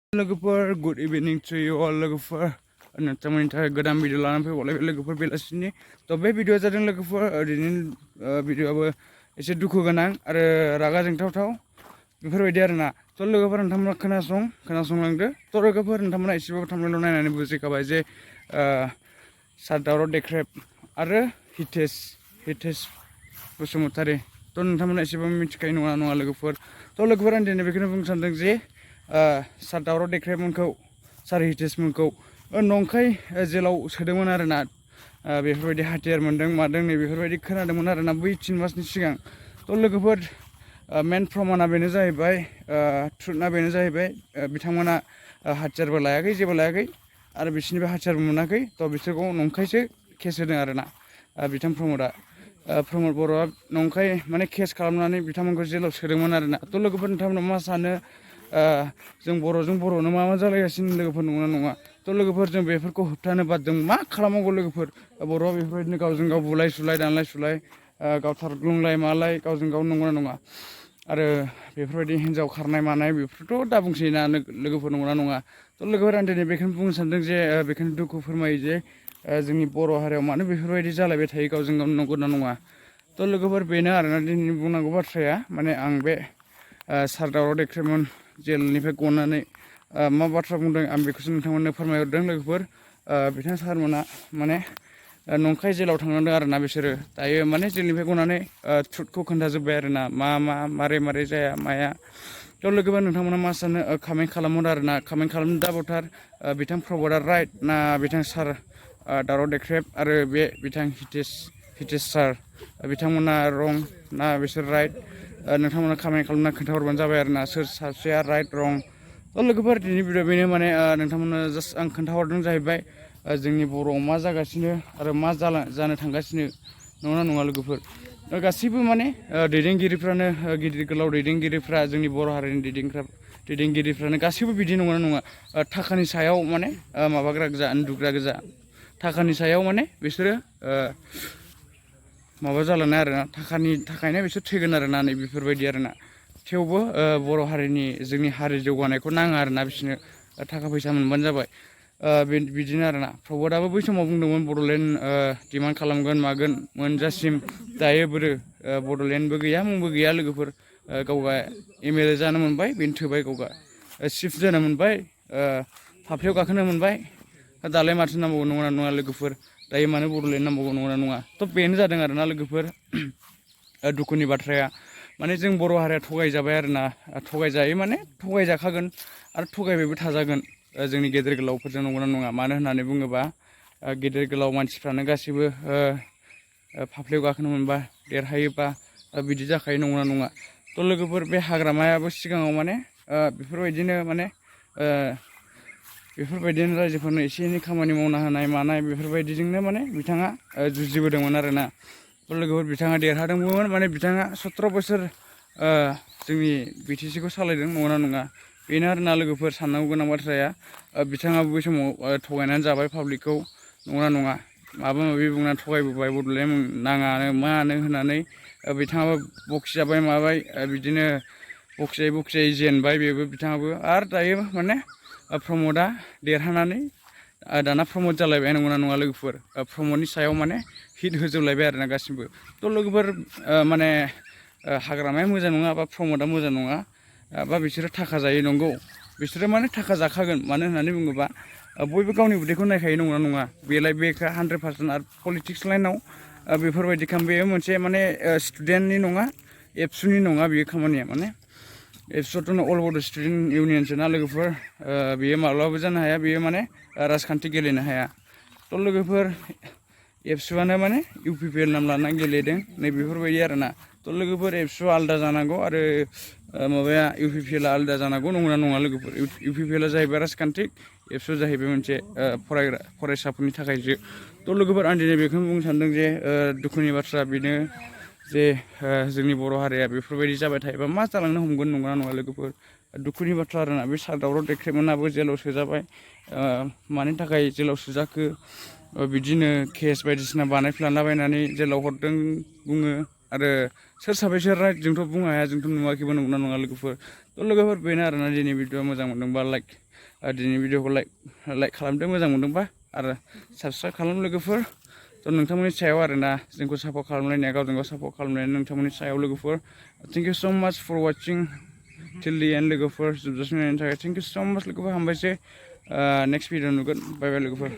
लोगोफोर good evening to you अल लोगोफोर नोंथांमोननि थाखाय गोदान भिडिअ लानानै फैबावलायबाय लोगोफोर बेलासिनि थ' बे भिडिअआ जादों लोगोफोर ओरैनो भिडिअआबो एसे दुखु गोनां आरो रागा जोंथावथाव बेफोरबायदि आरोना थ' लोगोफोर नोंथांमोना खोनासंलांदो थ' लोगोफोर नोंथांमोना एसेबाबो थांनायल' नायनानै बुजिखाबाय जे दावराव देख्रेब आरो हितेश बसुमतारी थ' नोंथांमोना एसेबाबो मिथिखायो नङा लोगोफोर थ' लोगोफोर आं दिनै बेखौनो बुंनो सानदों जे दावराव देख्रेबमोनखौ हितेशमोनखौ नंखाय जेलाव सोदोंमोन आरोना बेफोरबायदि हाथियार मोन्दों मादों नै बेफोरबायदि खोनादोंमोन आरोना बै 3 मासनि सिगां थ' लोगोफोर मेन प्रमाना बेनो जाहैबाय ट्रुथआ बेनो जाहैबाय बिथांमोना हाथियारबो लायाखै जेबो लायाखै आरो बिसोरनिबो हाथियारबो मोनाखै थ' बिसोरखौ नंखायसो केस होदों आरोना बिथां प्रमद बर'आ नंखाय माने केस खालामनानै बिथांमोनखौ जेलाव सोदोंमोन आरोना थ' लोगोफोर नोंथांमोना मा सानो जों बर'नो मा जालायगासिनो लोगोफोर नङा थ' लोगोफोर जों बेफोरखौ होबथानोबा जों मा खालामनांगौ लोगोफोर बर'आ बेफोरबायदिनो गावजों गाव बुलाय सुलाय दानलाय सुलाय गावथारग्लुंलाय मालाय गावजों गाव नंगौना नङा आरो बेफोरबायदि हिन्जाव खारनाय मानाय बेफोरथ' दा बुंसै ना लोगोफोर नंगौना नङा थ' लोगोफोर आं दिनै बेखौनो बुंनो सानदों जे बेखौनो दुखु फोरमायो जे जोंनि बर' हारियाव मानो बेफोरबायदि जालायबाय थायो गावजों गाव नंगौना नङा थ' लोगोफोर बेनो आरोना दिनै बुंनांगौ बाथ्राया माने आं बे दावराव देख्रेबमोन जेलनिफ्राय गनानै मा बाथ्रा बुंदों आं बेखौसो नोंथांमोननो फोरमायहरदों लोगोफोर बिथां सारमोना माने नंखाय जेलाव थांनांदों आरोना बिसोरो दायो माने जेलनिफ्राय गनानै ट्रुथखौ खोन्थाजोब्बाय आरोना मारै जाया माया थ' लोगोफोर नोंथांमोना मा सानो कमेन्ट खालामहर आरोना कमेन्ट खालामनो दाबावथार बिथां प्रमदआ राइट ना बिथां सार दावराव देख्रेब आरो बे बिथां हितेश सार बिथांमोना रं ना बिसोर राइट नोंथांमोना कमेन्ट खालामना खोन्थाहरबानो जाबाय आरोना सोर सासेया राइट रं थ' लोगोफोर दिनै भिडिअ बेनो माने नोंथांमोना जास्ट आं खोन्थाहरदों जाहैबाय जोंनि बर'आव मा जागासिनो आरो मा जानो थांगासिनो नङा लोगोफोर गासैबो माने दैदेनगिरिफ्रानो गिदिर गोलाव दैदेनगिरिफ्रा जोंनि बर' हारिनि दैदेनगिरिफ्रानो गासैबो बिदि नङा थाखानि सायाव माने माबाग्रा गोजा उन्दुग्रा गोजा थाखानि सायाव माने बिसोरो माबा जालांनाय आरोना थाखानि थाखायनो बिसोर थैगोन आरोना नै बेफोरबायदि आरोना थेवबो बर' हारिनि जोंनि हारि जौगानायखौ नाङा आरोना बिसोरनो थाखा फैसा मोनबानो जाबाय बिदिनो आरोना प्रमदआबो बै समाव बुंदोंमोन बड'लेण्ड डिमान्ड खालामगोन मागोन मोनजासिम दायो बोरो बड'लेण्डबो गैया मुंबो गैया लोगोफोर गावगा MLA जानो मोनबाय बेनो थोबाय गावगा चिफ जानो मोनबाय फाफ्लियाव गाखोनो मोनबाय दालाय माथो नांबावगौ नङा लोगोफोर दायो मानो बड'लेण्ड नांबावगौ नङा थ' बेनो जादों आरोना लोगोफोर दुखुनि बाथ्राया माने जों बर' हारिया थगायजाबाय आरोना थगायजायो माने थगायजाखागोन आरो थगायबायबो थाजागोन जोंनि गेदेर गोलावफोरजों नंगौना नङा मानो होननानै बुङोबा गेदेर गोलाव मानसिफ्रानो गासैबो फाफ्लियाव गाखोनो मोनबा देरहायोबा बिदि जाखायो नंगौना नङा थ' लोगोफोर बे हाग्रामायाबो सिगाङाव माने बेफोरबायदिनो रायजोफोरनो एसे एनै खामानि मावना होनाय मानाय बेफोरबायदिजोंनो माने बिथाङा जुजिबोदोंमोन आरोना लोगोफोर बिथाङा देरहादोंमोन माने बिथाङा 17 बोसोर जोंनि BTCखौ सालायदों नङा बेनो आरोना लोगोफोर साननांगौ गोनां बाथ्राया बिथाङाबो बै समाव थगायनानै जाबाय पाब्लिकखौ नङा माबा माबि बुंनानै थगायबोबाय बड'लेण्ड नाङानो मानो होननानै बिथाङाबो बखिजाबाय माबाय बिदिनो बखिजायै जेनबाय बेबो बिथाङाबो आरो दायो माने प्रमदआ देरहानानै दाना प्रमद जालायबाय नङा लोगोफोर प्रमदनि सायाव माने हिट होजोबलायबाय आरोना गासिबो थ' लोगोफोर माने हाग्रामाया मोजां नङा बा प्रमदआ मोजां नङा बा बिसोरो थाखा जायो नंगौ बिसोरो माने थाखा जाखागोन मानो होननानै बुङोबा बयबो गावनि उदैखौ नायखायो नङा बेलाय बेखा 100% आरो पलिटिक्स लाइनाव बेफोरबायदि बेयो मोनसे माने स्टुडेन्टनि नङा एबसुनि नङा बेयो खामानिया माने एबसुआथ' अल बड' स्टुडेन्ट इउनियनसो ना लोगोफोर बेयो माब्लाबाबो जानो हाया बेयो माने राजखान्थि गेलेनो हाया थ' लोगोफोर एबसुआनो माने UPPL नाम लानानै गेलेदों नै बेफोरबायदि आरोना थ' लोगोफोर एबसुआ आलादा जानांगौ आरो माबाया UPPL आ आलादा जानांगौ नङा लोगोफोर UPPL आ जाहैबाय राजखान्थिक एबसुआ जाहैबाय मोनसे फरायसाफोरनि थाखायसो थ' लोगोफोर आं दिनै बेखौनो बुंनो सानदों जे दुखुनि बाथ्रा बेनो जे जोंनि बर' हारिया बेफोरबायदि जाबाय थायोबा मा जालांनो हमगोन नङा लोगोफोर दुखुनि बाथ्रा आरोना बे दावराव देख्रेबमोनाबो जेलाव सोजाबाय मानि थाखाय जेलाव सोजाखो बिदिनो केस बायदिसिना बानायफ्लालाबायनानै जेलाव हरदों बुङो आरो सोर साबैसो राइट जोंथ' बुंनो हाया जोंथ' नुवाखैबो नङा लोगोफोर थ' लोगोफोर बेनो आरोना दिनै भिडिअआ मोजां मोनदोंबा लाइक दिनैनि भिडिअखौ लाइक खालामदो मोजां मोनदोंबा आरो साबस्क्राइब खालाम लोगोफोर थ' नोंथांमोननि सायाव आरोना जोंखौ सापर्ट खालामलायनाया गावजों गाव सापर्ट खालामलायनाया नोंथांमोननि सायाव लोगोफोर thank you so' much for watching till the end लोगोफोर जोबजासिम नायनायनि थाखाय थेंक इउ स' माच लोगोफोर हामबायसै नेक्स्ट भिडिअ नुगोन बाय बाय लोगोफोर